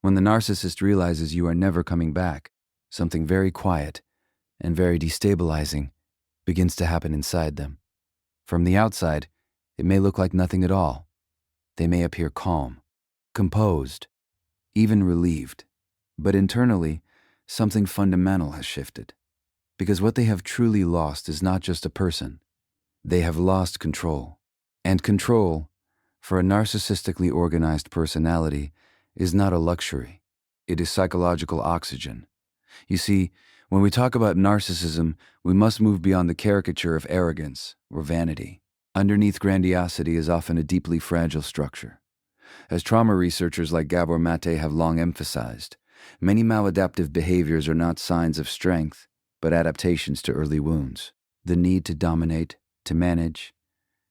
When the narcissist realizes you are never coming back, something very quiet and very destabilizing begins to happen inside them. From the outside, it may look like nothing at all. They may appear calm, composed, even relieved. But internally, something fundamental has shifted. Because what they have truly lost is not just a person. They have lost control. And control, for a narcissistically organized personality, is not a luxury. It is psychological oxygen. You see, when we talk about narcissism, we must move beyond the caricature of arrogance or vanity. Underneath grandiosity is often a deeply fragile structure. As trauma researchers like Gabor Maté have long emphasized, many maladaptive behaviors are not signs of strength, but adaptations to early wounds. The need to dominate, to manage,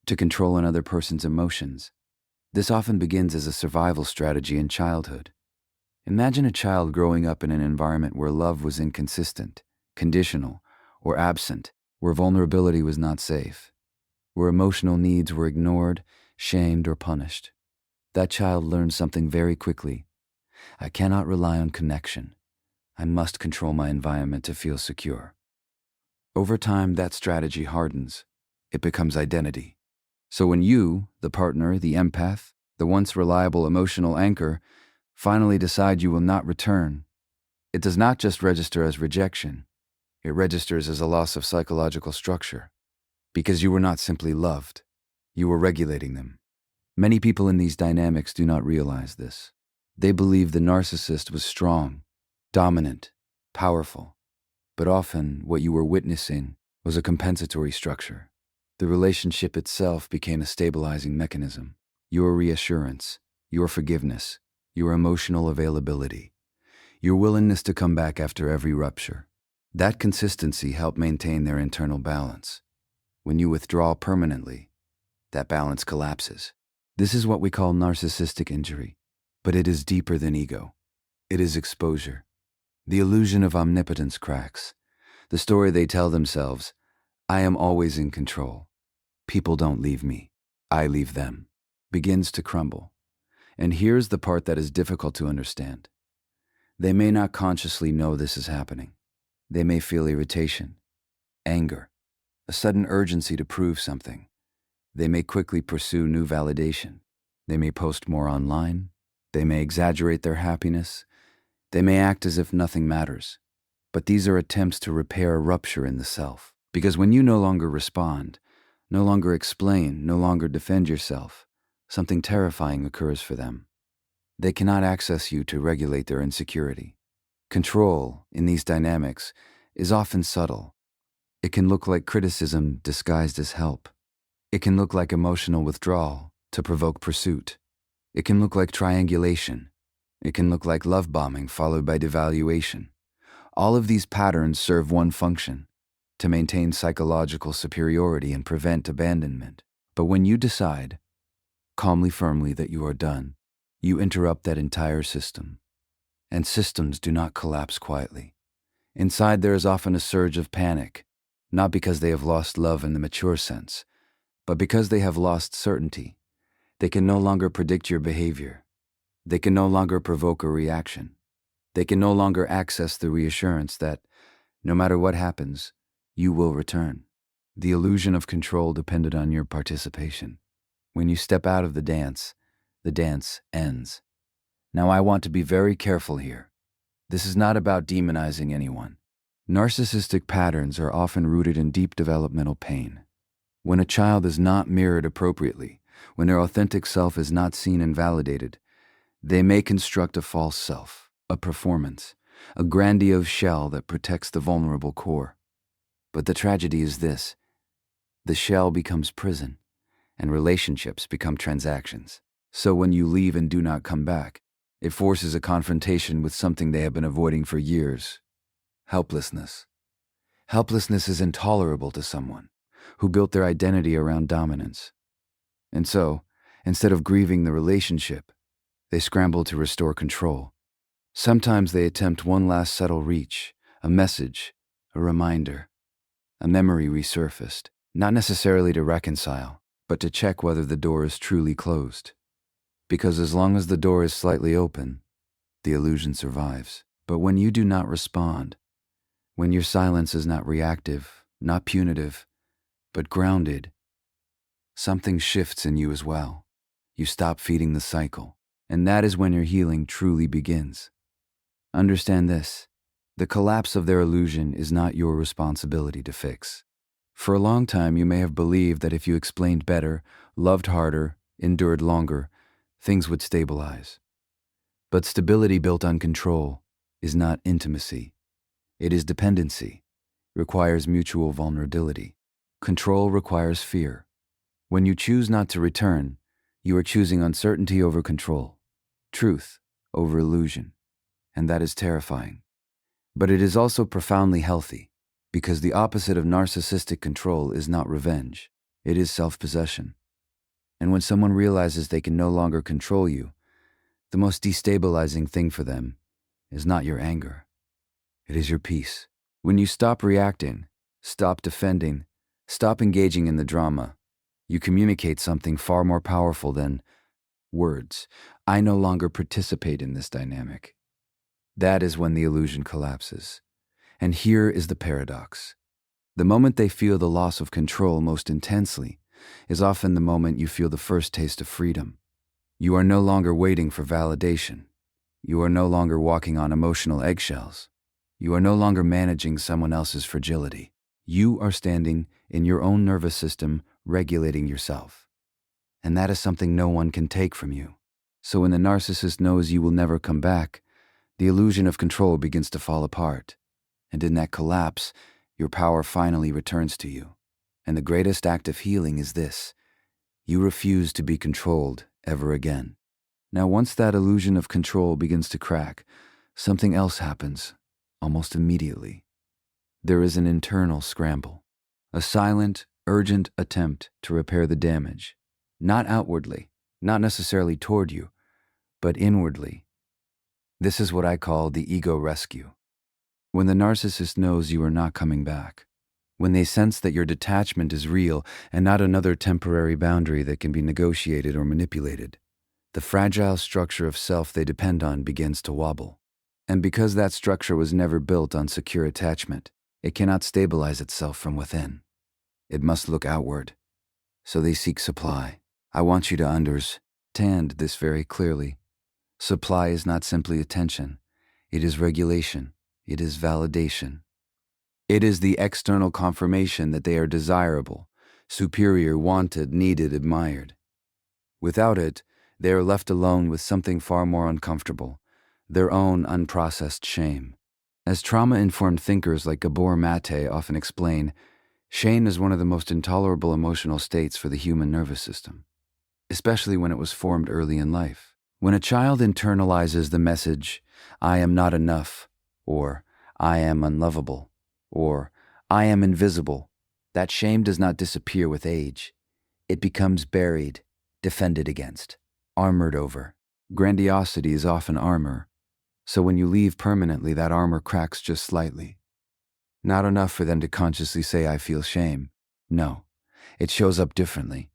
to control another person's emotions. This often begins as a survival strategy in childhood. Imagine a child growing up in an environment where love was inconsistent, conditional, or absent, where vulnerability was not safe, where emotional needs were ignored, shamed, or punished. That child learns something very quickly. I cannot rely on connection. I must control my environment to feel secure. Over time, that strategy hardens. It becomes identity. So when you, the partner, the empath, the once reliable emotional anchor, finally decide you will not return, it does not just register as rejection. It registers as a loss of psychological structure. Because you were not simply loved, you were regulating them. Many people in these dynamics do not realize this. They believe the narcissist was strong, dominant, powerful. But often, what you were witnessing was a compensatory structure. The relationship itself became a stabilizing mechanism. Your reassurance, your forgiveness, your emotional availability, your willingness to come back after every rupture. That consistency helped maintain their internal balance. When you withdraw permanently, that balance collapses. This is what we call narcissistic injury, but it is deeper than ego. It is exposure. The illusion of omnipotence cracks. The story they tell themselves, I am always in control. People don't leave me, I leave them, begins to crumble. And here's the part that is difficult to understand. They may not consciously know this is happening. They may feel irritation, anger, a sudden urgency to prove something. They may quickly pursue new validation. They may post more online. They may exaggerate their happiness. They may act as if nothing matters. But these are attempts to repair a rupture in the self. Because when you no longer respond, no longer explain, no longer defend yourself, something terrifying occurs for them. They cannot access you to regulate their insecurity. Control, in these dynamics, is often subtle. It can look like criticism disguised as help. It can look like emotional withdrawal to provoke pursuit. It can look like triangulation. It can look like love bombing followed by devaluation. All of these patterns serve one function: to maintain psychological superiority and prevent abandonment. But when you decide, calmly, firmly, that you are done, you interrupt that entire system. And systems do not collapse quietly. Inside there is often a surge of panic, not because they have lost love in the mature sense, but because they have lost certainty. They can no longer predict your behavior. They can no longer provoke a reaction. They can no longer access the reassurance that, no matter what happens, you will return. The illusion of control depended on your participation. When you step out of the dance ends. Now I want to be very careful here. This is not about demonizing anyone. Narcissistic patterns are often rooted in deep developmental pain. When a child is not mirrored appropriately, when their authentic self is not seen and validated, they may construct a false self, a performance, a grandiose shell that protects the vulnerable core. But the tragedy is this: the shell becomes prison, and relationships become transactions. So when you leave and do not come back, it forces a confrontation with something they have been avoiding for years: helplessness. Helplessness is intolerable to someone who built their identity around dominance. And so, instead of grieving the relationship, they scramble to restore control. Sometimes they attempt one last subtle reach, a message, a reminder, a memory resurfaced, not necessarily to reconcile, but to check whether the door is truly closed. Because as long as the door is slightly open, the illusion survives. But when you do not respond, when your silence is not reactive, not punitive, but grounded, something shifts in you as well. You stop feeding the cycle, and that is when your healing truly begins. Understand this: the collapse of their illusion is not your responsibility to fix. For a long time, you may have believed that if you explained better, loved harder, endured longer, things would stabilize. But stability built on control is not intimacy. It is dependency. It requires mutual vulnerability. Control requires fear. When you choose not to return, you are choosing uncertainty over control, truth over illusion, and that is terrifying. But it is also profoundly healthy, because the opposite of narcissistic control is not revenge, it is self-possession. And when someone realizes they can no longer control you, the most destabilizing thing for them is not your anger, it is your peace. When you stop reacting, stop defending, stop engaging in the drama, you communicate something far more powerful than words. I no longer participate in this dynamic. That is when the illusion collapses. And here is the paradox. The moment they feel the loss of control most intensely is often the moment you feel the first taste of freedom. You are no longer waiting for validation. You are no longer walking on emotional eggshells. You are no longer managing someone else's fragility. You are standing in your own nervous system, regulating yourself. And that is something no one can take from you. So when the narcissist knows you will never come back, the illusion of control begins to fall apart. And in that collapse, your power finally returns to you. And the greatest act of healing is this: you refuse to be controlled ever again. Now, once that illusion of control begins to crack, something else happens almost immediately. There is an internal scramble, a silent, urgent attempt to repair the damage, not outwardly, not necessarily toward you, but inwardly. This is what I call the ego rescue. When the narcissist knows you are not coming back, when they sense that your detachment is real and not another temporary boundary that can be negotiated or manipulated, the fragile structure of self they depend on begins to wobble. And because that structure was never built on secure attachment, it cannot stabilize itself from within. It must look outward. So they seek supply. I want you to understand this very clearly. Supply is not simply attention. It is regulation. It is validation. It is the external confirmation that they are desirable, superior, wanted, needed, admired. Without it, they are left alone with something far more uncomfortable, their own unprocessed shame. As trauma-informed thinkers like Gabor Maté often explain, shame is one of the most intolerable emotional states for the human nervous system, especially when it was formed early in life. When a child internalizes the message, "I am not enough," or "I am unlovable," or "I am invisible," that shame does not disappear with age. It becomes buried, defended against, armored over. Grandiosity is often armor, so when you leave permanently, that armor cracks just slightly. Not enough for them to consciously say, "I feel shame." No, it shows up differently.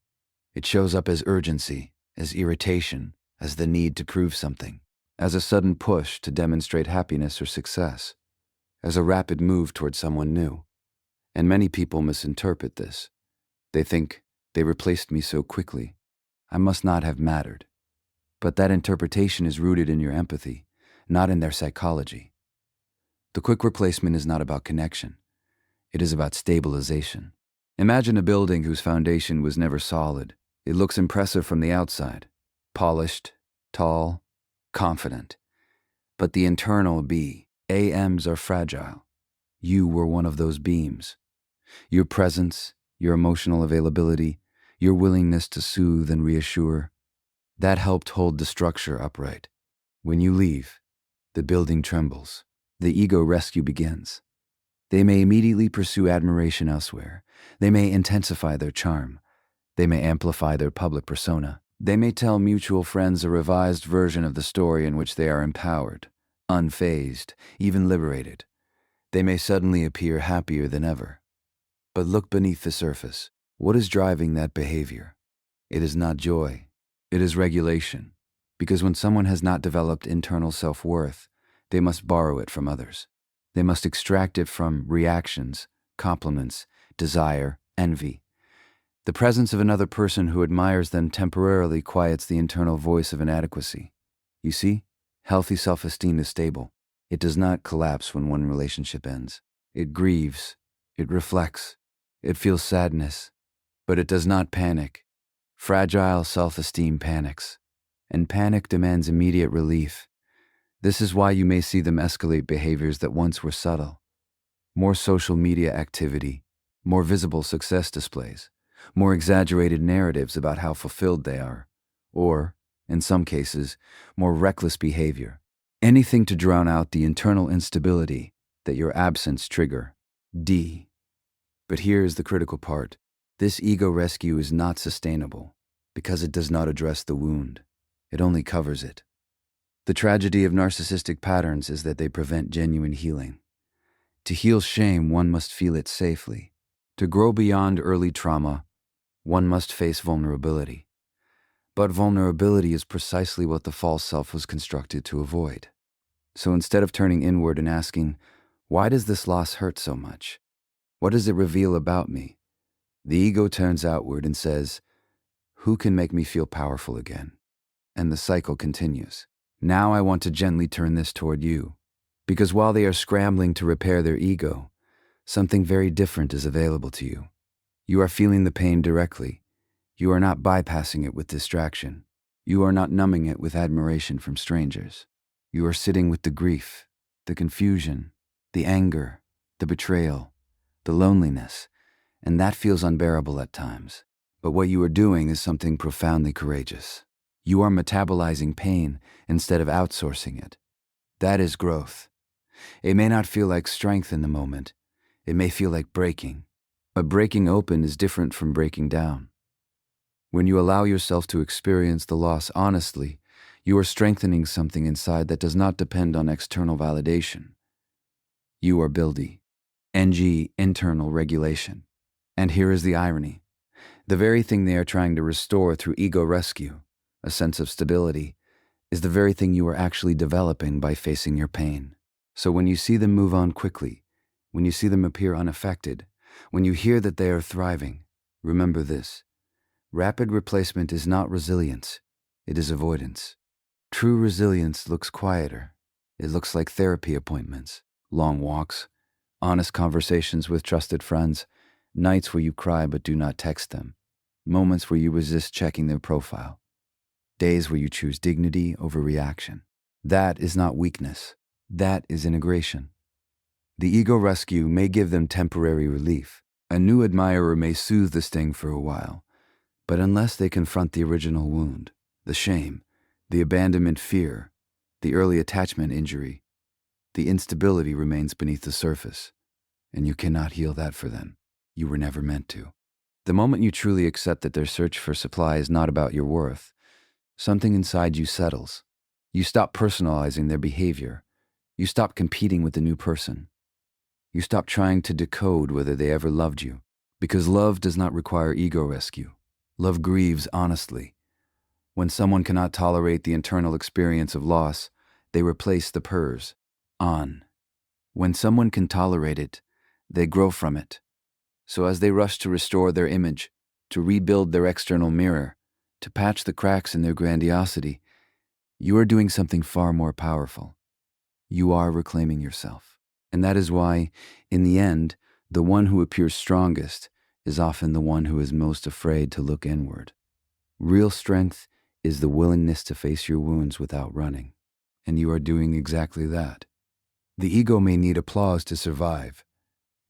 It shows up as urgency, as irritation, as the need to prove something, as a sudden push to demonstrate happiness or success, as a rapid move toward someone new. And many people misinterpret this. They think, "They replaced me so quickly. I must not have mattered." But that interpretation is rooted in your empathy, not in their psychology. The quick replacement is not about connection. It is about stabilization. Imagine a building whose foundation was never solid. It looks impressive from the outside, polished, tall, confident. But the internal AMs are fragile. You were one of those beams. Your presence, your emotional availability, your willingness to soothe and reassure, that helped hold the structure upright. When you leave, the building trembles. The ego rescue begins. They may immediately pursue admiration elsewhere. They may intensify their charm. They may amplify their public persona. They may tell mutual friends a revised version of the story in which they are empowered, unfazed, even liberated. They may suddenly appear happier than ever. But look beneath the surface. What is driving that behavior? It is not joy. It is regulation. Because when someone has not developed internal self-worth, they must borrow it from others. They must extract it from reactions, compliments, desire, envy. The presence of another person who admires them temporarily quiets the internal voice of inadequacy. You see, healthy self-esteem is stable. It does not collapse when one relationship ends. It grieves, it reflects, it feels sadness, but it does not panic. Fragile self-esteem panics, and panic demands immediate relief. This is why you may see them escalate behaviors that once were subtle. More social media activity, more visible success displays, more exaggerated narratives about how fulfilled they are, or, in some cases, more reckless behavior. Anything to drown out the internal instability that your absence trigger. D. But here is the critical part. This ego rescue is not sustainable because it does not address the wound. It only covers it. The tragedy of narcissistic patterns is that they prevent genuine healing. To heal shame, one must feel it safely. To grow beyond early trauma, one must face vulnerability. But vulnerability is precisely what the false self was constructed to avoid. So instead of turning inward and asking, why does this loss hurt so much? What does it reveal about me? The ego turns outward and says, who can make me feel powerful again? And the cycle continues. Now I want to gently turn this toward you, because while they are scrambling to repair their ego, something very different is available to you. You are feeling the pain directly. You are not bypassing it with distraction. You are not numbing it with admiration from strangers. You are sitting with the grief, the confusion, the anger, the betrayal, the loneliness, and that feels unbearable at times. But what you are doing is something profoundly courageous. You are metabolizing pain instead of outsourcing it. That is growth. It may not feel like strength in the moment. It may feel like breaking. But breaking open is different from breaking down. When you allow yourself to experience the loss honestly, you are strengthening something inside that does not depend on external validation. You are building. Internal regulation. And here is the irony. The very thing they are trying to restore through ego rescue, a sense of stability, is the very thing you are actually developing by facing your pain. So when you see them move on quickly, when you see them appear unaffected, when you hear that they are thriving, remember this. Rapid replacement is not resilience, it is avoidance. True resilience looks quieter. It looks like therapy appointments, long walks, honest conversations with trusted friends, nights where you cry but do not text them, moments where you resist checking their profile, days where you choose dignity over reaction. That is not weakness. That is integration. The ego rescue may give them temporary relief. A new admirer may soothe the sting for a while, but unless they confront the original wound, the shame, the abandonment fear, the early attachment injury, the instability remains beneath the surface, and you cannot heal that for them. You were never meant to. The moment you truly accept that their search for supply is not about your worth, something inside you settles. You stop personalizing their behavior. You stop competing with the new person. You stop trying to decode whether they ever loved you, because love does not require ego rescue. Love grieves honestly. When someone cannot tolerate the internal experience of loss, they replace the purrs. On. When someone can tolerate it, they grow from it. So as they rush to restore their image, to rebuild their external mirror, to patch the cracks in their grandiosity, you are doing something far more powerful. You are reclaiming yourself. And that is why, in the end, the one who appears strongest is often the one who is most afraid to look inward. Real strength is the willingness to face your wounds without running. And you are doing exactly that. The ego may need applause to survive,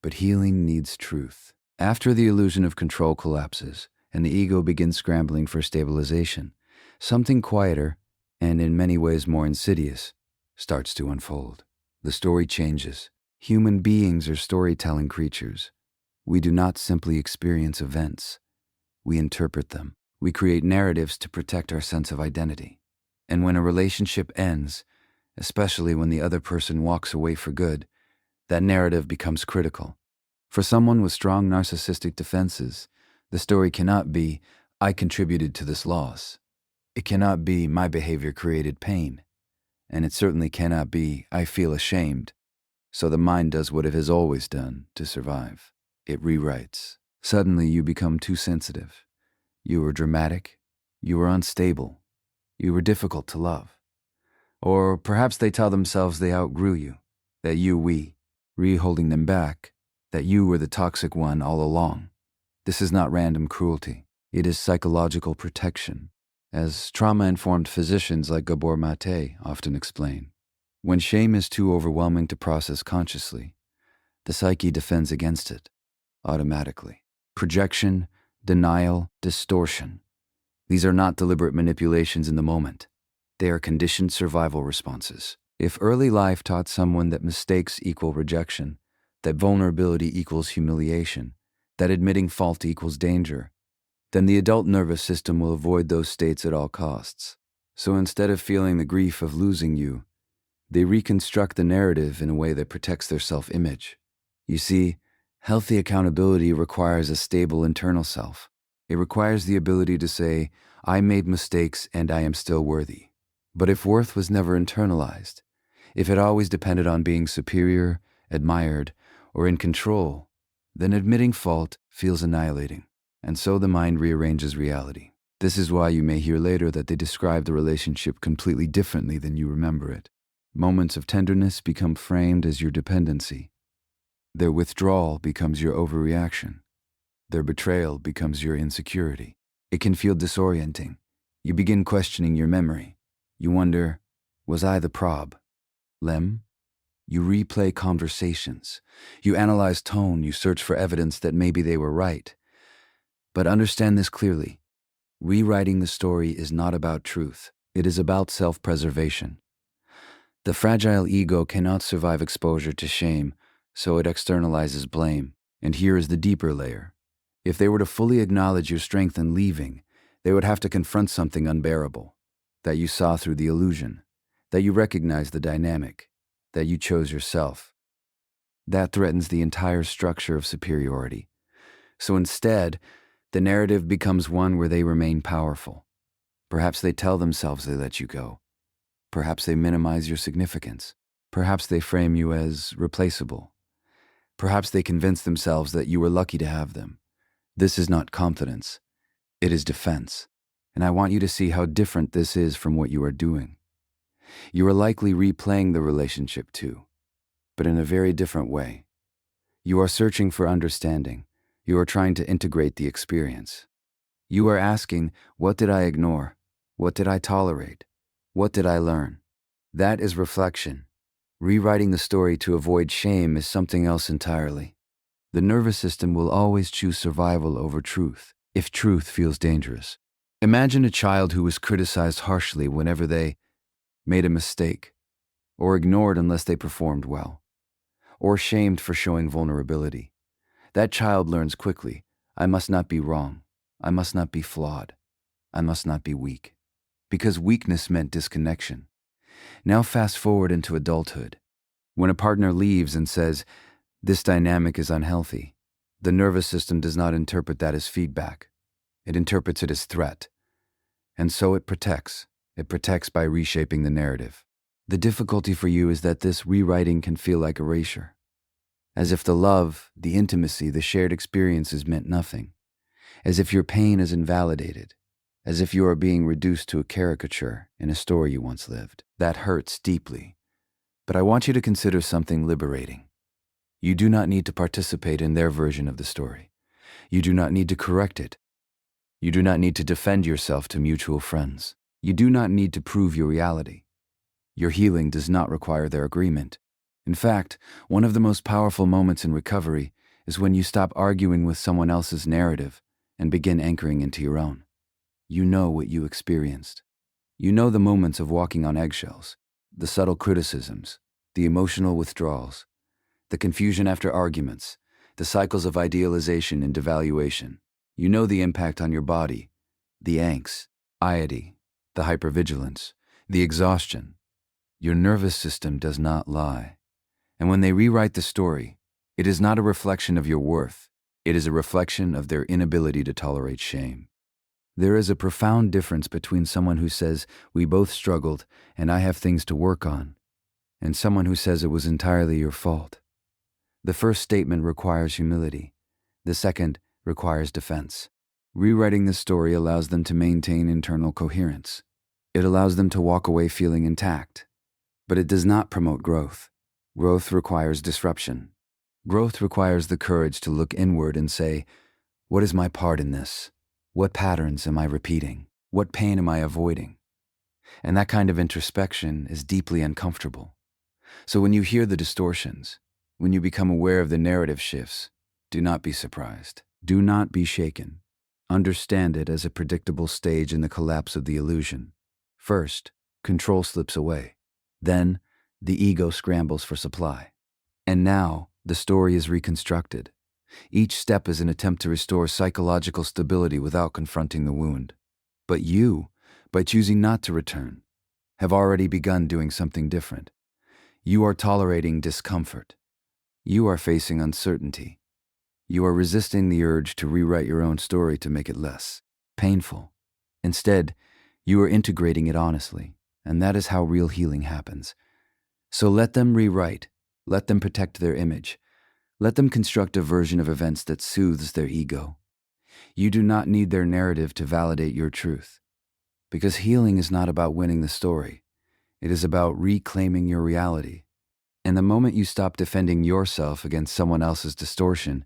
but healing needs truth. After the illusion of control collapses and the ego begins scrambling for stabilization, something quieter, and in many ways more insidious, starts to unfold. The story changes. Human beings are storytelling creatures. We do not simply experience events. We interpret them. We create narratives to protect our sense of identity. And when a relationship ends, especially when the other person walks away for good, that narrative becomes critical. For someone with strong narcissistic defenses, the story cannot be, I contributed to this loss. It cannot be, my behavior created pain. And it certainly cannot be, I feel ashamed. So the mind does what it has always done to survive. It rewrites. Suddenly you become too sensitive. You were dramatic. You were unstable. You were difficult to love. Or perhaps they tell themselves they outgrew you, that holding them back, that you were the toxic one all along. This is not random cruelty. It is psychological protection, as trauma-informed physicians like Gabor Maté often explain. When shame is too overwhelming to process consciously, the psyche defends against it, automatically. Projection, denial, distortion. These are not deliberate manipulations in the moment. They are conditioned survival responses. If early life taught someone that mistakes equal rejection, that vulnerability equals humiliation, that admitting fault equals danger, then the adult nervous system will avoid those states at all costs. So instead of feeling the grief of losing you, they reconstruct the narrative in a way that protects their self-image. You see, healthy accountability requires a stable internal self. It requires the ability to say, I made mistakes and I am still worthy. But if worth was never internalized, if it always depended on being superior, admired, or in control, then admitting fault feels annihilating. And so the mind rearranges reality. This is why you may hear later that they describe the relationship completely differently than you remember it. Moments of tenderness become framed as your dependency. Their withdrawal becomes your overreaction. Their betrayal becomes your insecurity. It can feel disorienting. You begin questioning your memory. You wonder, was I the prob? Lem? You replay conversations. You analyze tone. You search for evidence that maybe they were right. But understand this clearly. Rewriting the story is not about truth. It is about self-preservation. The fragile ego cannot survive exposure to shame, so it externalizes blame. And here is the deeper layer. If they were to fully acknowledge your strength in leaving, they would have to confront something unbearable, that you saw through the illusion, that you recognized the dynamic, that you chose yourself. That threatens the entire structure of superiority. So instead, the narrative becomes one where they remain powerful. Perhaps they tell themselves they let you go. Perhaps they minimize your significance. Perhaps they frame you as replaceable. Perhaps they convince themselves that you were lucky to have them. This is not confidence. It is defense. And I want you to see how different this is from what you are doing. You are likely replaying the relationship too, but in a very different way. You are searching for understanding. You are trying to integrate the experience. You are asking, what did I ignore? What did I tolerate? What did I learn? That is reflection. Rewriting the story to avoid shame is something else entirely. The nervous system will always choose survival over truth, if truth feels dangerous. Imagine a child who was criticized harshly whenever they made a mistake, or ignored unless they performed well, or shamed for showing vulnerability. That child learns quickly, I must not be wrong, I must not be flawed, I must not be weak, because weakness meant disconnection. Now fast forward into adulthood. When a partner leaves and says, this dynamic is unhealthy, the nervous system does not interpret that as feedback. It interprets it as threat. And so it protects. It protects by reshaping the narrative. The difficulty for you is that this rewriting can feel like erasure. As if the love, the intimacy, the shared experiences meant nothing. As if your pain is invalidated. As if you are being reduced to a caricature in a story you once lived. That hurts deeply. But I want you to consider something liberating. You do not need to participate in their version of the story. You do not need to correct it. You do not need to defend yourself to mutual friends. You do not need to prove your reality. Your healing does not require their agreement. In fact, one of the most powerful moments in recovery is when you stop arguing with someone else's narrative and begin anchoring into your own. You know what you experienced. You know the moments of walking on eggshells, the subtle criticisms, the emotional withdrawals, the confusion after arguments, the cycles of idealization and devaluation. You know the impact on your body, the anxiety, the hypervigilance, the exhaustion. Your nervous system does not lie. And when they rewrite the story, it is not a reflection of your worth. It is a reflection of their inability to tolerate shame. There is a profound difference between someone who says, "We both struggled and I have things to work on," and someone who says it was entirely your fault. The first statement requires humility. The second requires defense. Rewriting the story allows them to maintain internal coherence. It allows them to walk away feeling intact. But it does not promote growth. Growth requires disruption. Growth requires the courage to look inward and say, what is my part in this? What patterns am I repeating? What pain am I avoiding? And that kind of introspection is deeply uncomfortable. So when you hear the distortions, when you become aware of the narrative shifts, do not be surprised. Do not be shaken. Understand it as a predictable stage in the collapse of the illusion. First, control slips away. Then, the ego scrambles for supply. And now, the story is reconstructed. Each step is an attempt to restore psychological stability without confronting the wound. But you, by choosing not to return, have already begun doing something different. You are tolerating discomfort. You are facing uncertainty. You are resisting the urge to rewrite your own story to make it less painful. Instead, you are integrating it honestly, and that is how real healing happens. So let them rewrite. Let them protect their image. Let them construct a version of events that soothes their ego. You do not need their narrative to validate your truth. Because healing is not about winning the story. It is about reclaiming your reality. And the moment you stop defending yourself against someone else's distortion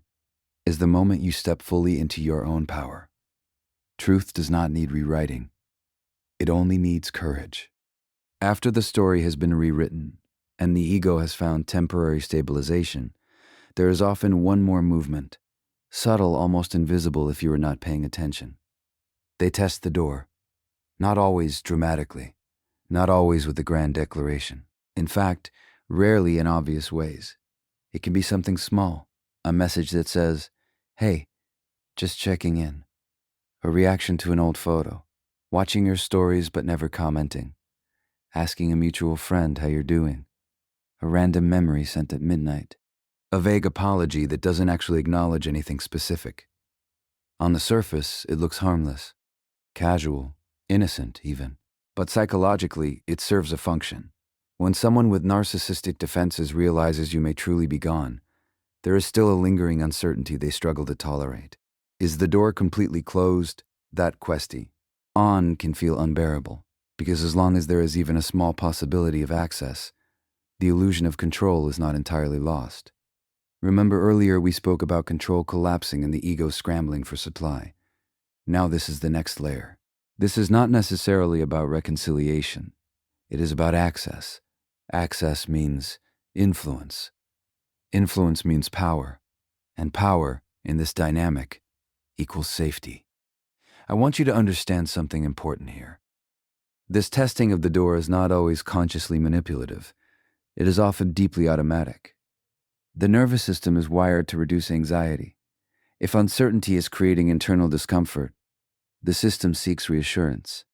is the moment you step fully into your own power. Truth does not need rewriting. It only needs courage. After the story has been rewritten and the ego has found temporary stabilization, there is often one more movement, subtle, almost invisible if you are not paying attention. They test the door, not always dramatically, not always with a grand declaration. In fact, rarely in obvious ways. It can be something small, a message that says, "Hey, just checking in," a reaction to an old photo, watching your stories but never commenting, asking a mutual friend how you're doing, a random memory sent at midnight, a vague apology that doesn't actually acknowledge anything specific. On the surface, it looks harmless, casual, innocent even, but psychologically, it serves a function. When someone with narcissistic defenses realizes you may truly be gone, there is still a lingering uncertainty they struggle to tolerate. Is the door completely closed? That question on can feel unbearable, because as long as there is even a small possibility of access, the illusion of control is not entirely lost. Remember earlier we spoke about control collapsing and the ego scrambling for supply. Now this is the next layer. This is not necessarily about reconciliation. It is about access. Access means influence. Influence means power. And power, in this dynamic, equals safety. I want you to understand something important here. This testing of the door is not always consciously manipulative. It is often deeply automatic. The nervous system is wired to reduce anxiety. If uncertainty is creating internal discomfort, the system seeks reassurance.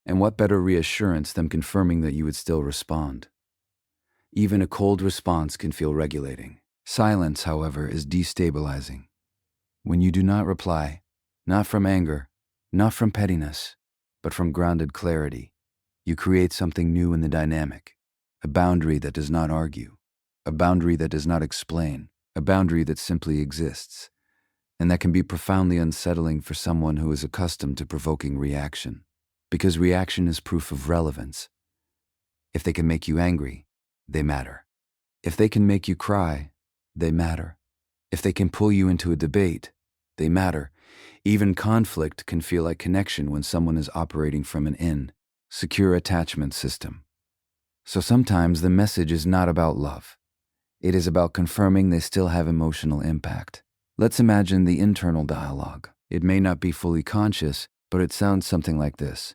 And what better reassurance than confirming that you would still respond? Even a cold response can feel regulating. Silence, however, is destabilizing. When you do not reply, not from anger, not from pettiness, but from grounded clarity, you create something new in the dynamic, a boundary that does not argue, a boundary that does not explain, a boundary that simply exists, and that can be profoundly unsettling for someone who is accustomed to provoking reaction, because reaction is proof of relevance. If they can make you angry, they matter. If they can make you cry, they matter. If they can pull you into a debate, they matter. Even conflict can feel like connection when someone is operating from an secure attachment system. So sometimes the message is not about love. It is about confirming they still have emotional impact. Let's imagine the internal dialogue. It may not be fully conscious, but it sounds something like this.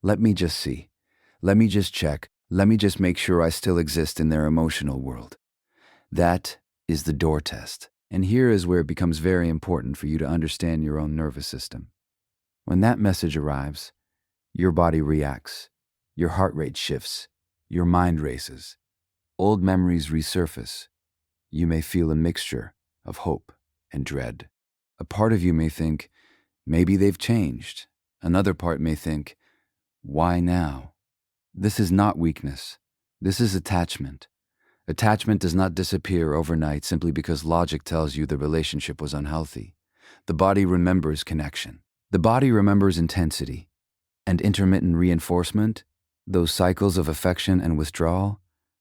Let me just see. Let me just check. Let me just make sure I still exist in their emotional world. That is the door test. And here is where it becomes very important for you to understand your own nervous system. When that message arrives, your body reacts, your heart rate shifts, your mind races, old memories resurface. You may feel a mixture of hope and dread. A part of you may think, maybe they've changed. Another part may think, why now? This is not weakness. This is attachment. Attachment does not disappear overnight simply because logic tells you the relationship was unhealthy. The body remembers connection. The body remembers intensity. And intermittent reinforcement, those cycles of affection and withdrawal,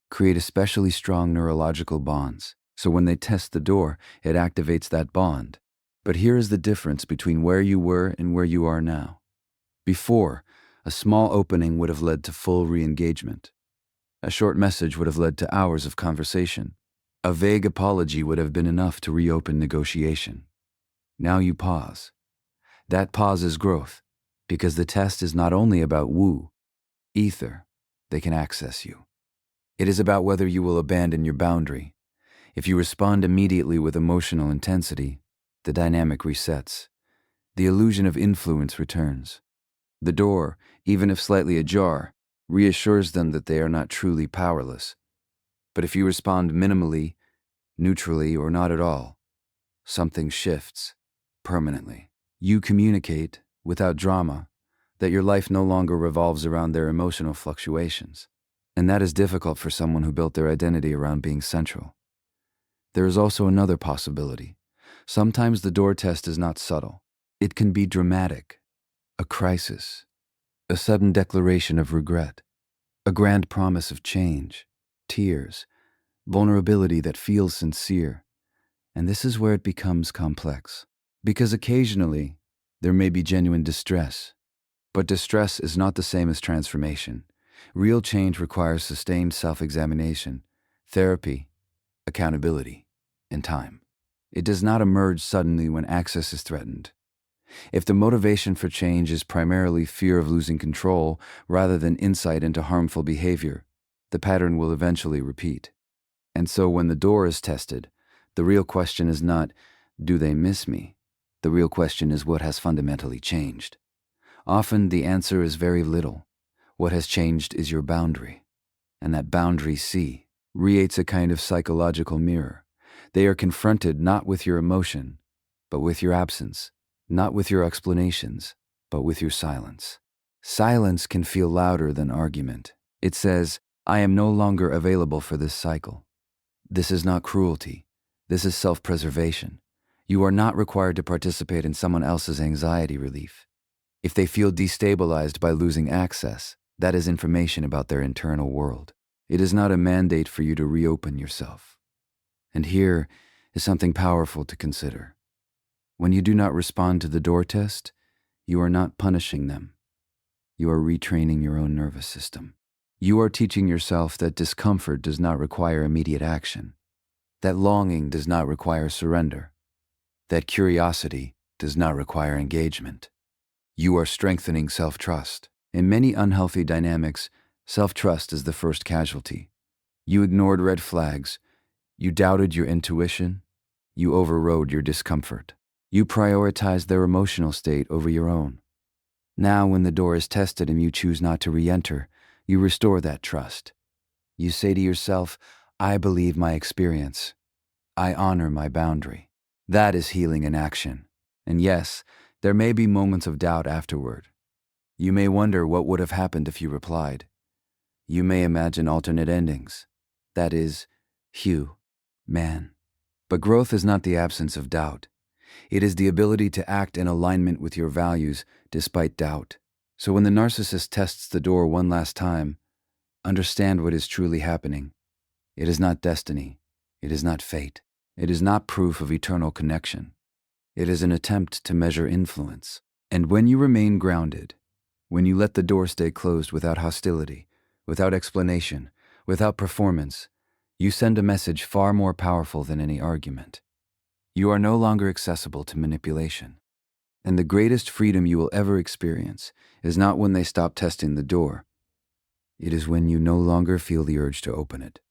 create especially strong neurological bonds. So when they test the door, it activates that bond. But here is the difference between where you were and where you are now. Before, a small opening would have led to full re-engagement. A short message would have led to hours of conversation. A vague apology would have been enough to reopen negotiation. Now you pause. That pause is growth, because the test is not only about ether, they can access you. It is about whether you will abandon your boundary. If you respond immediately with emotional intensity, the dynamic resets. The illusion of influence returns. The door, even if slightly ajar, reassures them that they are not truly powerless. But if you respond minimally, neutrally, or not at all, something shifts permanently. You communicate, without drama, that your life no longer revolves around their emotional fluctuations. And that is difficult for someone who built their identity around being central. There is also another possibility. Sometimes the door test is not subtle. It can be dramatic, a crisis, a sudden declaration of regret, a grand promise of change, tears, vulnerability that feels sincere. And this is where it becomes complex. Because occasionally, there may be genuine distress. But distress is not the same as transformation. Real change requires sustained self-examination, therapy, accountability, and time. It does not emerge suddenly when access is threatened. If the motivation for change is primarily fear of losing control rather than insight into harmful behavior, the pattern will eventually repeat. And so when the door is tested, the real question is not, do they miss me? The real question is what has fundamentally changed. Often the answer is very little. What has changed is your boundary. And that boundary creates a kind of psychological mirror. They are confronted not with your emotion, but with your absence. Not with your explanations, but with your silence. Silence can feel louder than argument. It says, I am no longer available for this cycle. This is not cruelty. This is self-preservation. You are not required to participate in someone else's anxiety relief. If they feel destabilized by losing access, that is information about their internal world. It is not a mandate for you to reopen yourself. And here is something powerful to consider. When you do not respond to the door test, you are not punishing them. You are retraining your own nervous system. You are teaching yourself that discomfort does not require immediate action, that longing does not require surrender, that curiosity does not require engagement. You are strengthening self-trust. In many unhealthy dynamics, self-trust is the first casualty. You ignored red flags. You doubted your intuition. You overrode your discomfort. You prioritize their emotional state over your own. Now, when the door is tested and you choose not to re-enter, you restore that trust. You say to yourself, I believe my experience. I honor my boundary. That is healing in action. And yes, there may be moments of doubt afterward. You may wonder what would have happened if you replied. You may imagine alternate endings. That is, man. But growth is not the absence of doubt. It is the ability to act in alignment with your values despite doubt. So when the narcissist tests the door one last time, understand what is truly happening. It is not destiny. It is not fate. It is not proof of eternal connection. It is an attempt to measure influence. And when you remain grounded, when you let the door stay closed without hostility, without explanation, without performance, you send a message far more powerful than any argument. You are no longer accessible to manipulation. And the greatest freedom you will ever experience is not when they stop testing the door. It is when you no longer feel the urge to open it.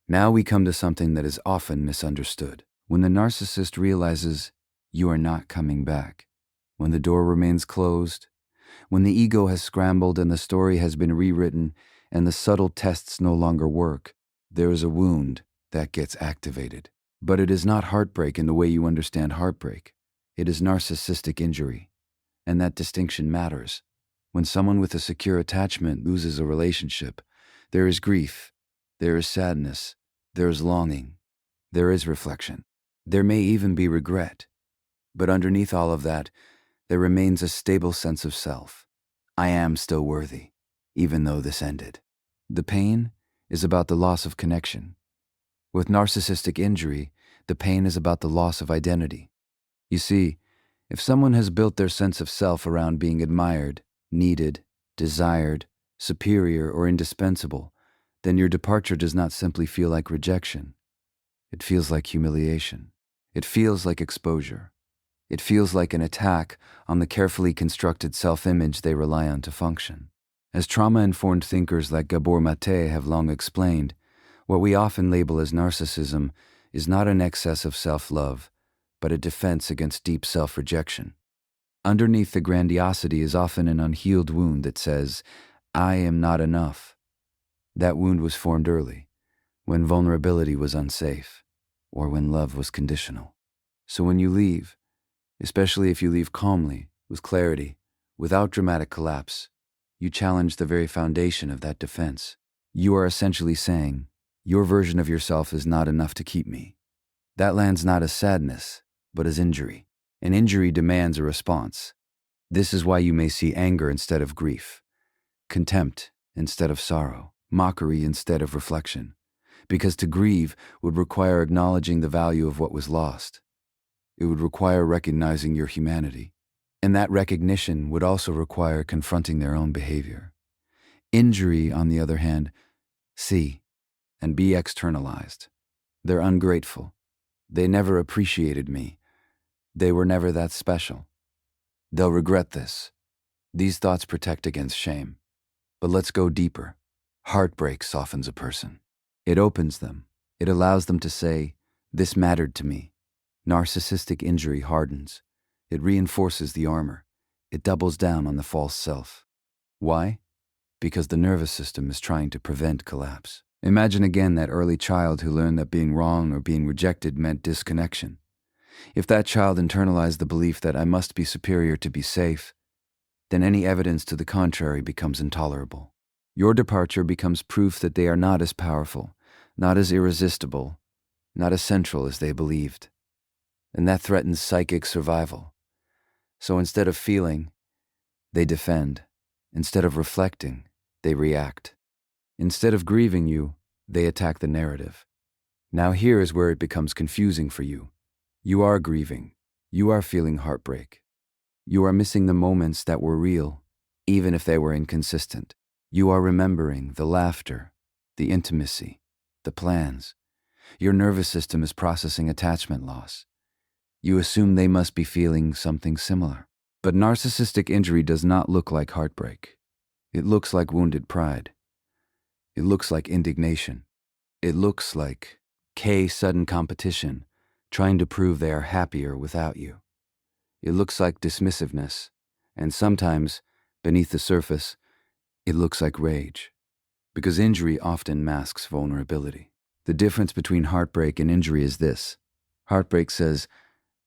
Now we come to something that is often misunderstood. When the narcissist realizes you are not coming back, when the door remains closed, when the ego has scrambled and the story has been rewritten and the subtle tests no longer work, there is a wound that gets activated. But it is not heartbreak in the way you understand heartbreak. It is narcissistic injury. And that distinction matters. When someone with a secure attachment loses a relationship, there is grief, there is sadness, there is longing, there is reflection. There may even be regret. But underneath all of that, there remains a stable sense of self. I am still worthy, even though this ended. The pain is about the loss of connection. With narcissistic injury, the pain is about the loss of identity. You see, if someone has built their sense of self around being admired, needed, desired, superior, or indispensable, then your departure does not simply feel like rejection. It feels like humiliation. It feels like exposure. It feels like an attack on the carefully constructed self-image they rely on to function. As trauma-informed thinkers like Gabor Maté have long explained, what we often label as narcissism is not an excess of self-love, but a defense against deep self-rejection. Underneath the grandiosity is often an unhealed wound that says, I am not enough. That wound was formed early, when vulnerability was unsafe, or when love was conditional. So when you leave, especially if you leave calmly, with clarity, without dramatic collapse, you challenge the very foundation of that defense. You are essentially saying, your version of yourself is not enough to keep me. That lands not as sadness, but as injury. An injury demands a response. This is why you may see anger instead of grief, contempt instead of sorrow, mockery instead of reflection, because to grieve would require acknowledging the value of what was lost. It would require recognizing your humanity, and that recognition would also require confronting their own behavior. Injury, on the other hand, see and be externalized. They're ungrateful. They never appreciated me. They were never that special. They'll regret this. These thoughts protect against shame. But let's go deeper. Heartbreak softens a person. It opens them. It allows them to say, this mattered to me. Narcissistic injury hardens. It reinforces the armor. It doubles down on the false self. Why? Because the nervous system is trying to prevent collapse. Imagine again that early child who learned that being wrong or being rejected meant disconnection. If that child internalized the belief that I must be superior to be safe, then any evidence to the contrary becomes intolerable. Your departure becomes proof that they are not as powerful, not as irresistible, not as central as they believed. And that threatens psychic survival. So instead of feeling, they defend. Instead of reflecting, they react. Instead of grieving you, they attack the narrative. Now here is where it becomes confusing for you. You are grieving. You are feeling heartbreak. You are missing the moments that were real, even if they were inconsistent. You are remembering the laughter, the intimacy, the plans. Your nervous system is processing attachment loss. You assume they must be feeling something similar. But narcissistic injury does not look like heartbreak. It looks like wounded pride. It looks like indignation. It looks like sudden competition, trying to prove they are happier without you. It looks like dismissiveness, and sometimes, beneath the surface, it looks like rage. Because injury often masks vulnerability. The difference between heartbreak and injury is this. Heartbreak says,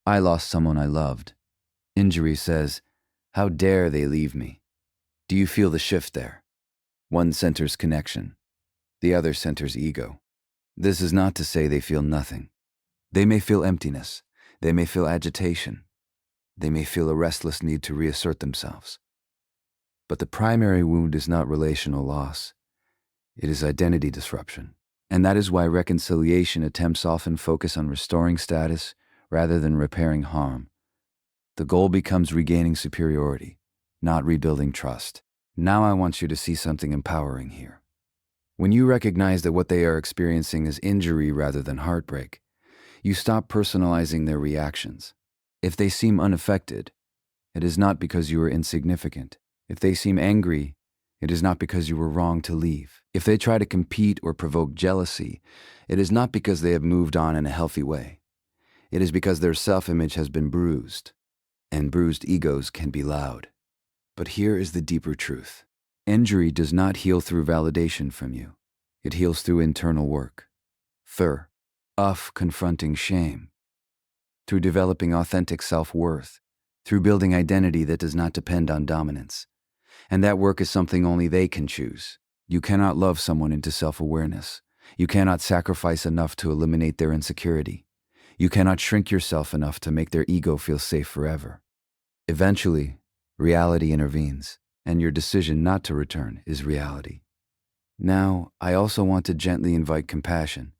I lost someone I loved. Injury says, how dare they leave me? Do you feel the shift there? One centers connection. The other centers ego. This is not to say they feel nothing. They may feel emptiness. They may feel agitation. They may feel a restless need to reassert themselves. But the primary wound is not relational loss. It is identity disruption. And that is why reconciliation attempts often focus on restoring status rather than repairing harm. The goal becomes regaining superiority, not rebuilding trust. Now I want you to see something empowering here. When you recognize that what they are experiencing is injury rather than heartbreak, you stop personalizing their reactions. If they seem unaffected, it is not because you are insignificant. If they seem angry, it is not because you were wrong to leave. If they try to compete or provoke jealousy, it is not because they have moved on in a healthy way. It is because their self-image has been bruised, and bruised egos can be loud. But here is the deeper truth. Injury does not heal through validation from you. It heals through internal work. Confronting shame. Through developing authentic self-worth. through building identity that does not depend on dominance. And that work is something only they can choose. You cannot love someone into self-awareness. You cannot sacrifice enough to eliminate their insecurity. You cannot shrink yourself enough to make their ego feel safe forever. Eventually, reality intervenes, and your decision not to return is reality. Now, I also want to gently invite compassion,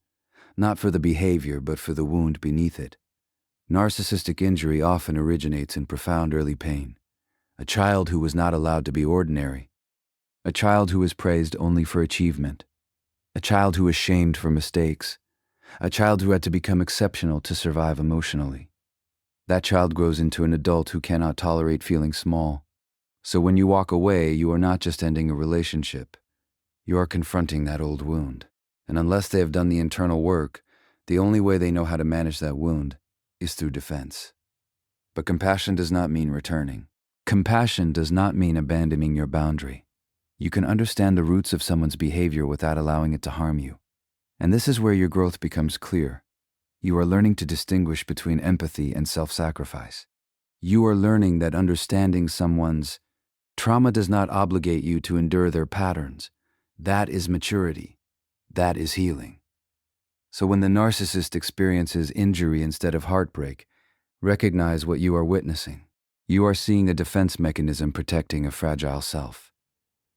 not for the behavior, but for the wound beneath it. Narcissistic injury often originates in profound early pain. A child who was not allowed to be ordinary. A child who was praised only for achievement. A child who was shamed for mistakes. A child who had to become exceptional to survive emotionally. That child grows into an adult who cannot tolerate feeling small. So when you walk away, you are not just ending a relationship. You are confronting that old wound. And unless they have done the internal work, the only way they know how to manage that wound is through defense. But compassion does not mean returning. Compassion does not mean abandoning your boundary. You can understand the roots of someone's behavior without allowing it to harm you. And this is where your growth becomes clear. You are learning to distinguish between empathy and self-sacrifice. You are learning that understanding someone's trauma does not obligate you to endure their patterns. That is maturity. That is healing. So when the narcissist experiences injury instead of heartbreak, recognize what you are witnessing. You are seeing a defense mechanism protecting a fragile self.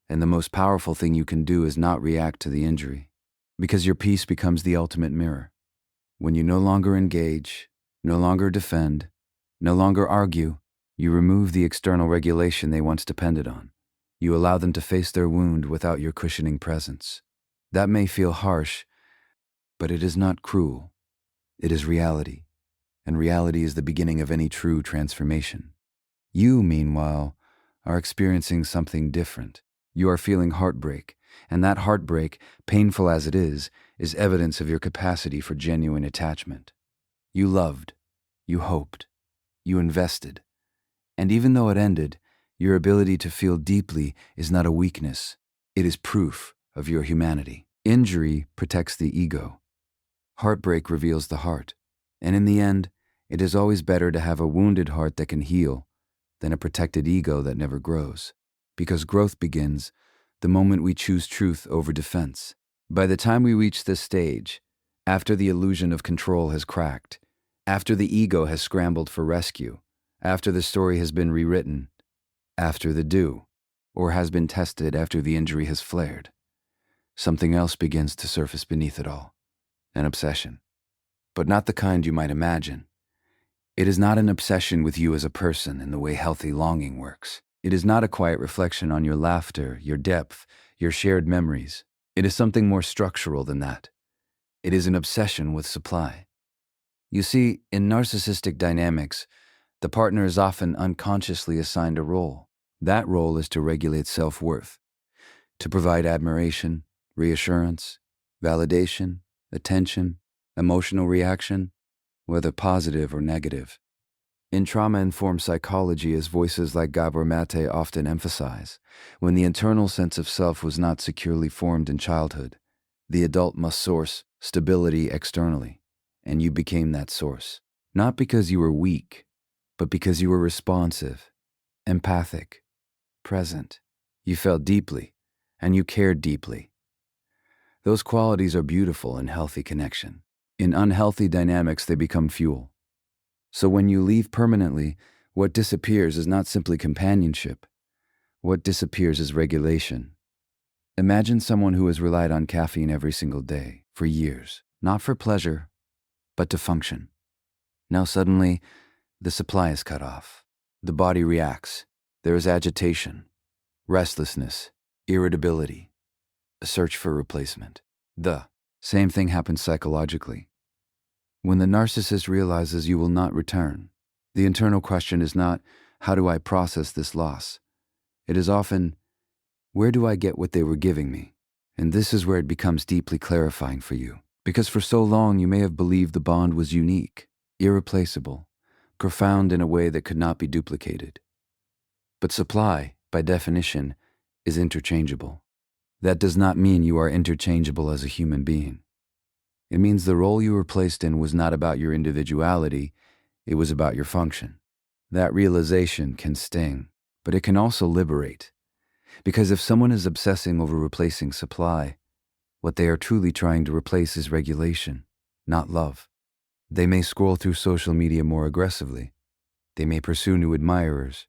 And the most powerful thing you can do is not react to the injury, because your peace becomes the ultimate mirror. When you no longer engage, no longer defend, no longer argue, you remove the external regulation they once depended on. You allow them to face their wound without your cushioning presence. That may feel harsh, but it is not cruel. It is reality, and reality is the beginning of any true transformation. You, meanwhile, are experiencing something different. You are feeling heartbreak, and that heartbreak, painful as it is evidence of your capacity for genuine attachment. You loved, you hoped, you invested, and even though it ended, your ability to feel deeply is not a weakness. It is proof of your humanity. Injury protects the ego. Heartbreak reveals the heart. And in the end, it is always better to have a wounded heart that can heal than a protected ego that never grows. Because growth begins the moment we choose truth over defense. By the time we reach this stage, after the illusion of control has cracked, after the ego has scrambled for rescue, after the story has been rewritten, after the do, or has been tested after the injury has flared, something else begins to surface beneath it all. An obsession. But not the kind you might imagine. It is not an obsession with you as a person in the way healthy longing works. It is not a quiet reflection on your laughter, your depth, your shared memories. It is something more structural than that. It is an obsession with supply. You see, in narcissistic dynamics, the partner is often unconsciously assigned a role. That role is to regulate self-worth, to provide admiration, reassurance, validation, attention, emotional reaction, whether positive or negative. In trauma-informed psychology, as voices like Gabor Maté often emphasize, when the internal sense of self was not securely formed in childhood, the adult must source stability externally, and you became that source. Not because you were weak, but because you were responsive, empathic, present. You felt deeply, and you cared deeply. Those qualities are beautiful in healthy connection. In unhealthy dynamics, they become fuel. So when you leave permanently, what disappears is not simply companionship. What disappears is regulation. Imagine someone who has relied on caffeine every single day, for years, not for pleasure, but to function. Now suddenly, the supply is cut off. The body reacts. There is agitation, restlessness, irritability, a search for replacement. The same thing happens psychologically. When the narcissist realizes you will not return, the internal question is not, how do I process this loss? It is often, where do I get what they were giving me? And this is where it becomes deeply clarifying for you. Because for so long you may have believed the bond was unique, irreplaceable, profound in a way that could not be duplicated. But supply, by definition, is interchangeable. That does not mean you are interchangeable as a human being. It means the role you were placed in was not about your individuality, it was about your function. That realization can sting, but it can also liberate. Because if someone is obsessing over replacing supply, what they are truly trying to replace is regulation, not love. They may scroll through social media more aggressively. They may pursue new admirers.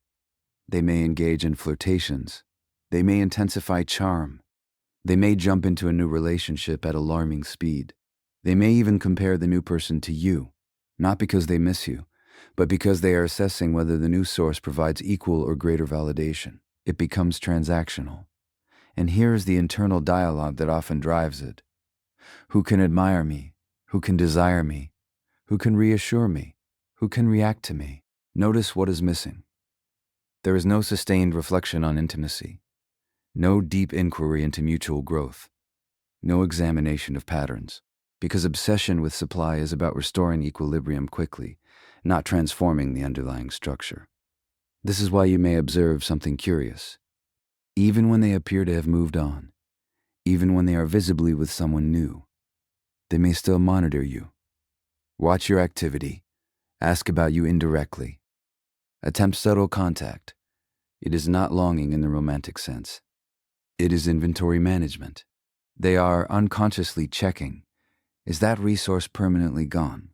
They may engage in flirtations. They may intensify charm. They may jump into a new relationship at alarming speed. They may even compare the new person to you, not because they miss you, but because they are assessing whether the new source provides equal or greater validation. It becomes transactional. And here is the internal dialogue that often drives it. Who can admire me? Who can desire me? Who can reassure me? Who can react to me? Notice what is missing. There is no sustained reflection on intimacy, no deep inquiry into mutual growth, no examination of patterns, because obsession with supply is about restoring equilibrium quickly, not transforming the underlying structure. This is why you may observe something curious. Even when they appear to have moved on, even when they are visibly with someone new, they may still monitor you. Watch your activity, ask about you indirectly, attempt subtle contact. It is not longing in the romantic sense. It is inventory management. They are unconsciously checking, is that resource permanently gone?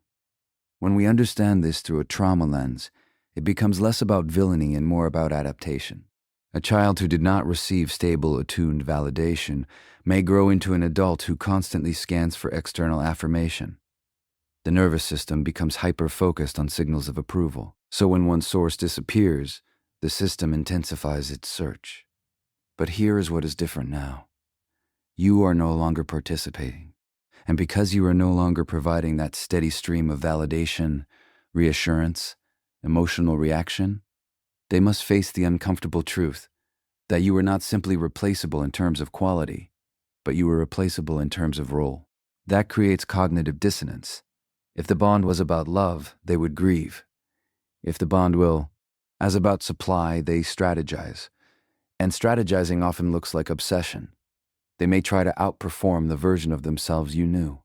When we understand this through a trauma lens, it becomes less about villainy and more about adaptation. A child who did not receive stable, attuned validation may grow into an adult who constantly scans for external affirmation. The nervous system becomes hyper-focused on signals of approval. So when one source disappears, the system intensifies its search. But here is what is different now. You are no longer participating. And because you are no longer providing that steady stream of validation, reassurance, emotional reaction, they must face the uncomfortable truth that you are not simply replaceable in terms of quality, but you are replaceable in terms of role. That creates cognitive dissonance. If the bond was about love, they would grieve. If the bond as about supply, they strategize. And strategizing often looks like obsession. They may try to outperform the version of themselves you knew.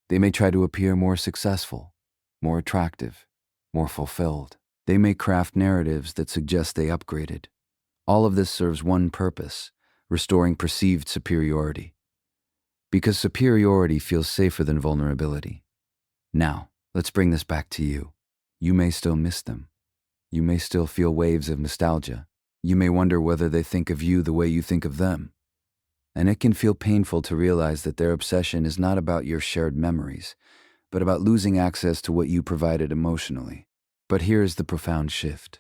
They may try to appear more successful, more attractive, more fulfilled. They may craft narratives that suggest they upgraded. All of this serves one purpose, restoring perceived superiority. Because superiority feels safer than vulnerability. Now, let's bring this back to you. You may still miss them. You may still feel waves of nostalgia. You may wonder whether they think of you the way you think of them. And it can feel painful to realize that their obsession is not about your shared memories, but about losing access to what you provided emotionally. But here is the profound shift.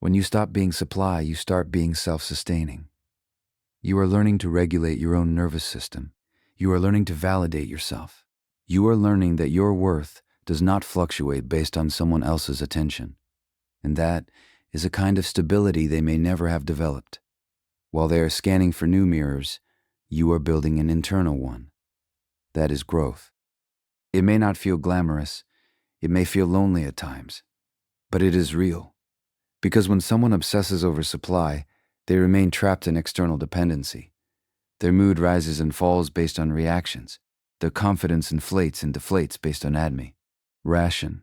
When you stop being supply, you start being self-sustaining. You are learning to regulate your own nervous system. You are learning to validate yourself. You are learning that your worth does not fluctuate based on someone else's attention. And that is a kind of stability they may never have developed. While they are scanning for new mirrors, you are building an internal one. That is growth. It may not feel glamorous. It may feel lonely at times. But it is real. Because when someone obsesses over supply, they remain trapped in external dependency. Their mood rises and falls based on reactions. Their confidence inflates and deflates based on ADME. Ration.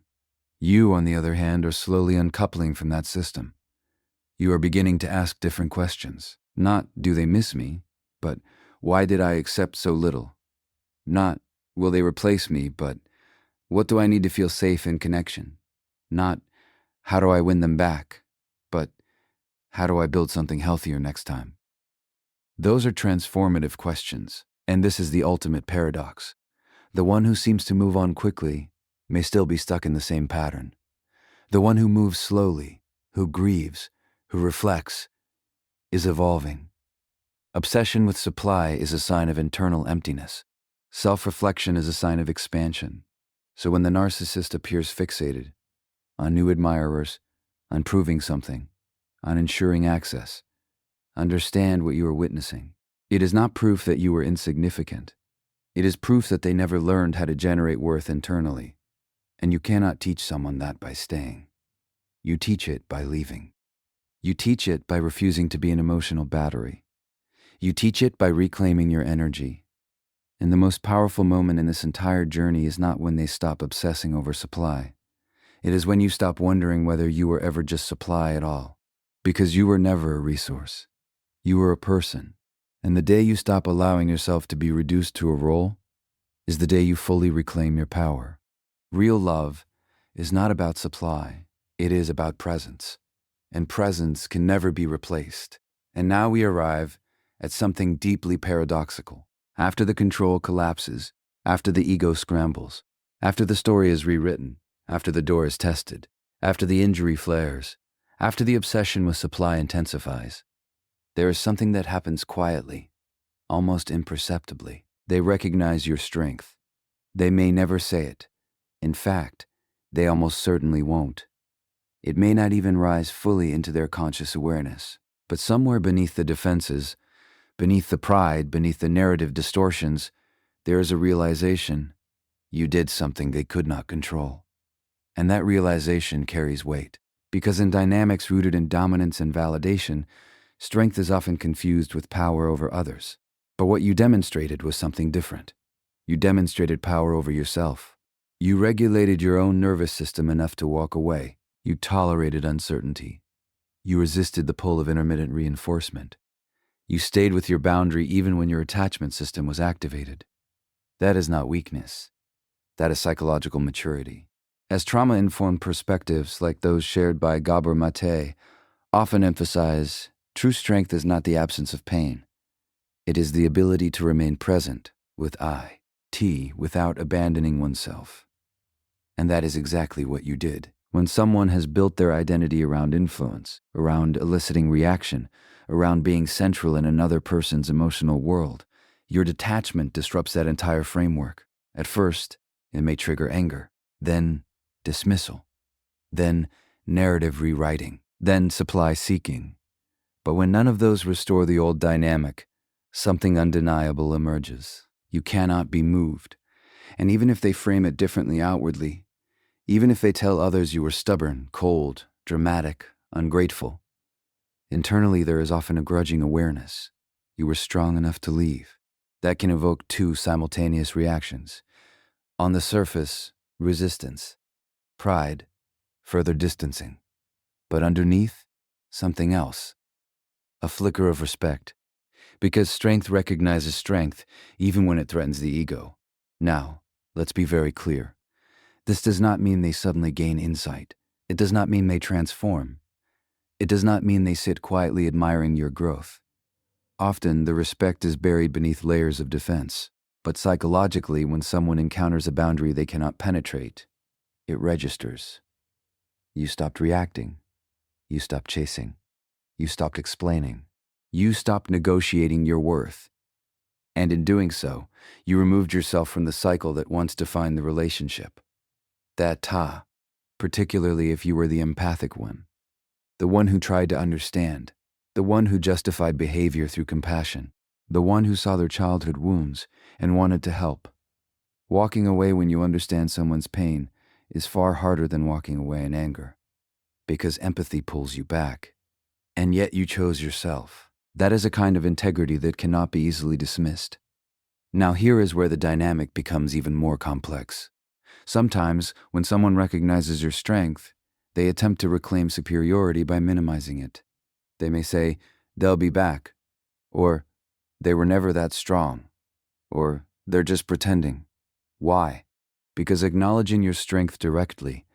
You, on the other hand, are slowly uncoupling from that system. You are beginning to ask different questions. Not, do they miss me? But, why did I accept so little? Not, will they replace me? But, what do I need to feel safe in connection? Not, how do I win them back? But, how do I build something healthier next time? Those are transformative questions, and this is the ultimate paradox. The one who seems to move on quickly may still be stuck in the same pattern. The one who moves slowly, who grieves, who reflects, is evolving. Obsession with supply is a sign of internal emptiness. Self-reflection is a sign of expansion. So when the narcissist appears fixated on new admirers, on proving something, on ensuring access, understand what you are witnessing. It is not proof that you are insignificant. It is proof that they never learned how to generate worth internally. And you cannot teach someone that by staying. You teach it by leaving. You teach it by refusing to be an emotional battery. You teach it by reclaiming your energy. And the most powerful moment in this entire journey is not when they stop obsessing over supply. It is when you stop wondering whether you were ever just supply at all. Because you were never a resource. You were a person. And the day you stop allowing yourself to be reduced to a role is the day you fully reclaim your power. Real love is not about supply. It is about presence. And presence can never be replaced. And now we arrive at something deeply paradoxical. After the control collapses, after the ego scrambles, after the story is rewritten, after the door is tested, after the injury flares, after the obsession with supply intensifies, there is something that happens quietly, almost imperceptibly. They recognize your strength. They may never say it. In fact, they almost certainly won't. It may not even rise fully into their conscious awareness. But somewhere beneath the defenses, beneath the pride, beneath the narrative distortions, there is a realization you did something they could not control. And that realization carries weight. Because in dynamics rooted in dominance and validation, strength is often confused with power over others. But what you demonstrated was something different. You demonstrated power over yourself. You regulated your own nervous system enough to walk away. You tolerated uncertainty. You resisted the pull of intermittent reinforcement. You stayed with your boundary even when your attachment system was activated. That is not weakness. That is psychological maturity. As trauma-informed perspectives like those shared by Gabor Maté often emphasize, true strength is not the absence of pain. It is the ability to remain present with without abandoning oneself. And that is exactly what you did. When someone has built their identity around influence, around eliciting reaction, around being central in another person's emotional world, your detachment disrupts that entire framework. At first, it may trigger anger, then dismissal, then narrative rewriting, then supply seeking. But when none of those restore the old dynamic, something undeniable emerges. You cannot be moved. And even if they frame it differently outwardly, even if they tell others you were stubborn, cold, dramatic, ungrateful, internally there is often a grudging awareness. You were strong enough to leave. That can evoke two simultaneous reactions. On the surface, resistance, pride, further distancing. But underneath, something else. A flicker of respect. Because strength recognizes strength, even when it threatens the ego. Now, let's be very clear. This does not mean they suddenly gain insight. It does not mean they transform. It does not mean they sit quietly admiring your growth. Often, the respect is buried beneath layers of defense. But psychologically, when someone encounters a boundary they cannot penetrate, it registers. You stopped reacting. You stopped chasing. You stopped explaining. You stopped negotiating your worth. And in doing so, you removed yourself from the cycle that once defined the relationship. That particularly if you were the empathic one, the one who tried to understand, the one who justified behavior through compassion, the one who saw their childhood wounds and wanted to help. Walking away when you understand someone's pain is far harder than walking away in anger, because empathy pulls you back. And yet you chose yourself. That is a kind of integrity that cannot be easily dismissed. Now here is where the dynamic becomes even more complex. Sometimes, when someone recognizes your strength, they attempt to reclaim superiority by minimizing it. They may say, they'll be back, or they were never that strong, or they're just pretending. Why? Because acknowledging your strength directly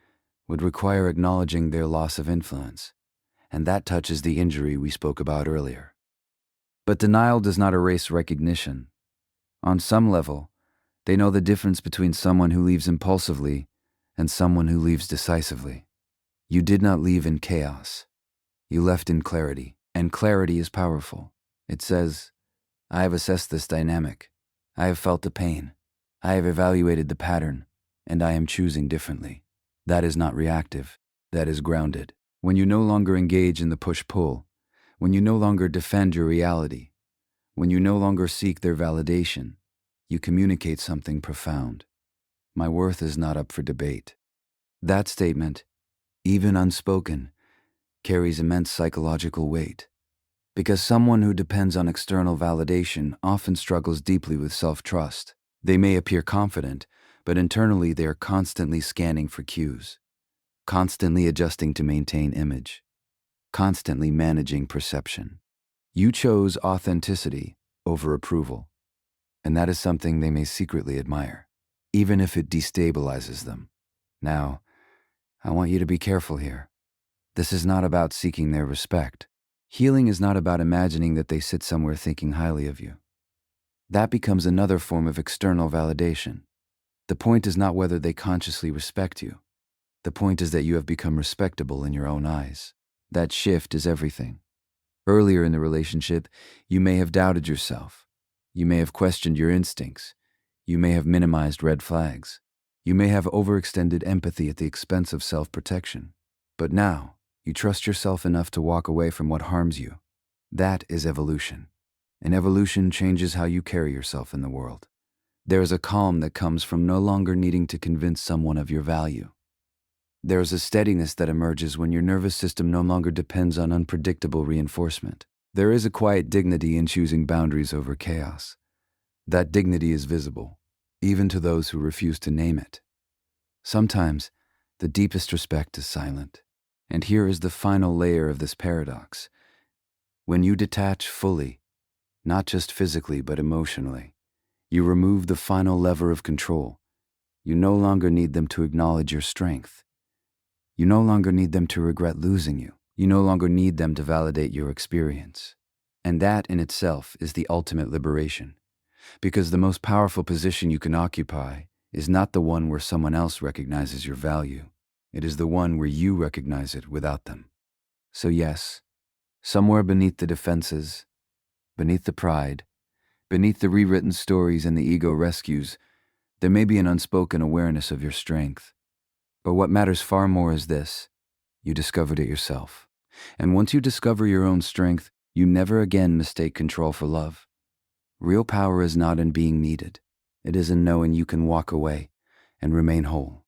would require acknowledging their loss of influence, and that touches the injury we spoke about earlier. But denial does not erase recognition. On some level, they know the difference between someone who leaves impulsively and someone who leaves decisively. You did not leave in chaos. You left in clarity, and clarity is powerful. It says, I have assessed this dynamic. I have felt the pain. I have evaluated the pattern, and I am choosing differently. That is not reactive. That is grounded. When you no longer engage in the push-pull, when you no longer defend your reality, when you no longer seek their validation, you communicate something profound. My worth is not up for debate. That statement, even unspoken, carries immense psychological weight, because someone who depends on external validation often struggles deeply with self-trust. They may appear confident, but internally they are constantly scanning for cues. constantly adjusting to maintain image, constantly managing perception. You chose authenticity over approval, and that is something they may secretly admire, even if it destabilizes them. Now, I want you to be careful here. This is not about seeking their respect. Healing is not about imagining that they sit somewhere thinking highly of you. That becomes another form of external validation. The point is not whether they consciously respect you. The point is that you have become respectable in your own eyes. That shift is everything. Earlier in the relationship, you may have doubted yourself. You may have questioned your instincts. You may have minimized red flags. You may have overextended empathy at the expense of self-protection. But now, you trust yourself enough to walk away from what harms you. That is evolution. And evolution changes how you carry yourself in the world. There is a calm that comes from no longer needing to convince someone of your value. There is a steadiness that emerges when your nervous system no longer depends on unpredictable reinforcement. There is a quiet dignity in choosing boundaries over chaos. That dignity is visible, even to those who refuse to name it. Sometimes, the deepest respect is silent. And here is the final layer of this paradox. When you detach fully, not just physically but emotionally, you remove the final lever of control. You no longer need them to acknowledge your strength. You no longer need them to regret losing you. You no longer need them to validate your experience. And that in itself is the ultimate liberation. Because the most powerful position you can occupy is not the one where someone else recognizes your value. It is the one where you recognize it without them. So yes, somewhere beneath the defenses, beneath the pride, beneath the rewritten stories and the ego rescues, there may be an unspoken awareness of your strength. But what matters far more is this: you discovered it yourself. And once you discover your own strength, you never again mistake control for love. Real power is not in being needed. It is in knowing you can walk away and remain whole.